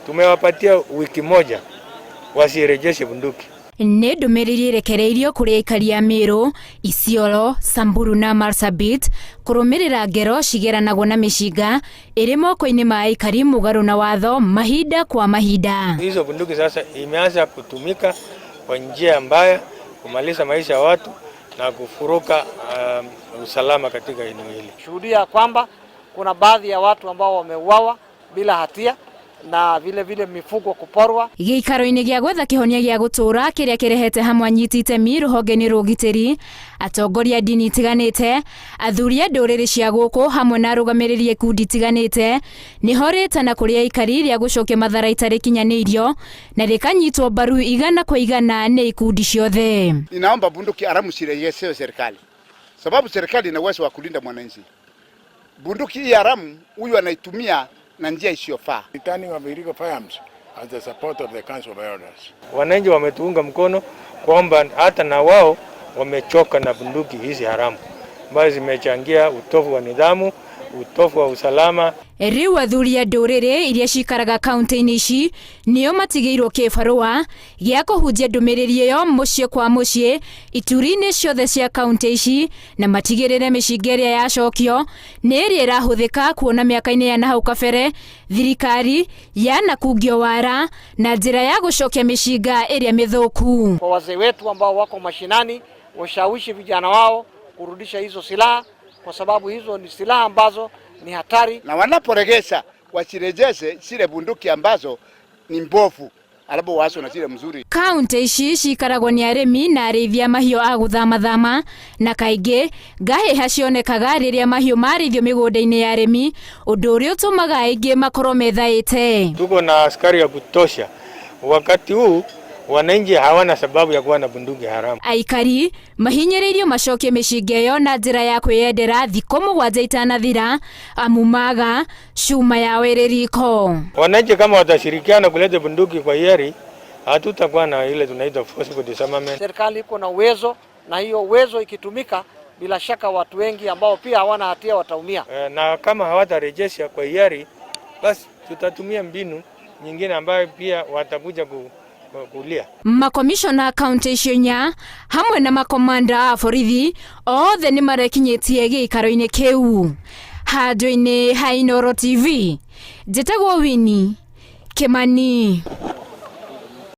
Tumewapatia wiki moja wasirejeshe bunduki. Nĩ ndũmĩrĩri rekereirio kũrĩ aikari a Meru, Isiolo, Samburu na Marsabit kũrũmĩrĩra ngero cigeranagwo na mĩcinga ĩrĩ moko-inĩ ma aikari mũgarũ na watho mahinda kwa mahinda. Hizo bunduki sasa imeanza kutumika kwa njia mbaya kumaliza maisha ya watu na kufuruka usalama katika eneo hili. Shuhudia kwamba kuna baadhi ya watu ambao wameuawa bila hatia na vile mifugo kuporwa. Gĩikaro-inĩ gĩa gwetha kĩhonia gĩa gũtũũra kĩrĩa kĩrehete hamwe anyiti itemi rũhonge-inĩ rwa ũgitĩri, atongoria ndini itiganĩte, athuri a ndũrĩrĩ cia gũkũ hamwe na arũgamĩrĩri ikundi itiganĩte nĩho rĩtana kũrĩ aikari rĩa gũcokia matharaita rĩkinyanĩirio na rĩkanyitwo mbaru igana kwa igana nĩ ikundi ciothe. Ninaomba bunduki haramu sirejeshewe serikali, sababu serikali ina uwezo wa kulinda mwananchi. Bunduki hii haramu huyu anaitumia na njia isiyofaa. Returning of illegal firearms as the support of the Council of Elders. Wananchi wametuunga mkono kwamba hata na wao wamechoka na bunduki hizi haramu ambazo zimechangia utovu wa nidhamu, utovu wa usalama. Rĩu athuri a ndũrĩrĩ iria cikaraga kaunti-inĩ ici nĩo matigĩirwo kĩbarũa gĩa kũhunjia ndũmĩrĩri ĩyo mũciĩ kwa mũciĩ ituri-inĩ ciothe cia kaunti ici na matigĩrĩre mĩcinga ĩrĩa yacokio nĩ ĩrĩa ĩrahũthĩka kuona mĩaka-inĩ ya nahau kabere thirikari yanakungio wara na njĩra ya gũcokia mĩcinga ĩrĩa mĩthũku. Kwa wazee wetu ambao wako mashinani washawishi vijana wao kurudisha hizo silaha, kwa sababu hizo ni silaha ambazo ni hatari, na wanaporegesha wasirejeshe zile bunduki ambazo ni mbovu alafu waso na zile mzuri. Kaunti ici cikaragwo nĩ arĩmi na arĩithia mahiũ a gũthamathama na kaingĩ ngahĩha cionekaga rĩrĩa mahiũ marĩithio mĩgũnda-inĩ ya arĩmi, ũndũ ũrĩa ũtũmaga aingĩ makorwo methaĩte. Tuko na askari ya kutosha. Wakati huu wananchi hawana sababu ya kuwa na bunduki haramu. Aikari mahinyĩrĩirio macokie mĩcinga ĩyo na njĩra ya kwĩyendera thikũ mũgwanja itanathira amumaga cuma yao ĩrĩ riko. Wananchi kama watashirikiana kuleta bunduki kwa hiari, hatutakuwa na ile tunaita forcible disarmament. Serikali iko na uwezo, na hiyo uwezo ikitumika bila shaka watu wengi ambao pia hawana hatia wataumia. Na kama hawatarejesha kwa hiari, basi tutatumia mbinu nyingine ambayo pia watakuja kulia. Makomishona kaunti icio inya hamwe na makomanda a borithi othe nĩ marekinyĩtie gĩikaro-inĩ kĩu. Handũ-inĩ ha Inooro TV, njĩtagwo Winnie Kimani.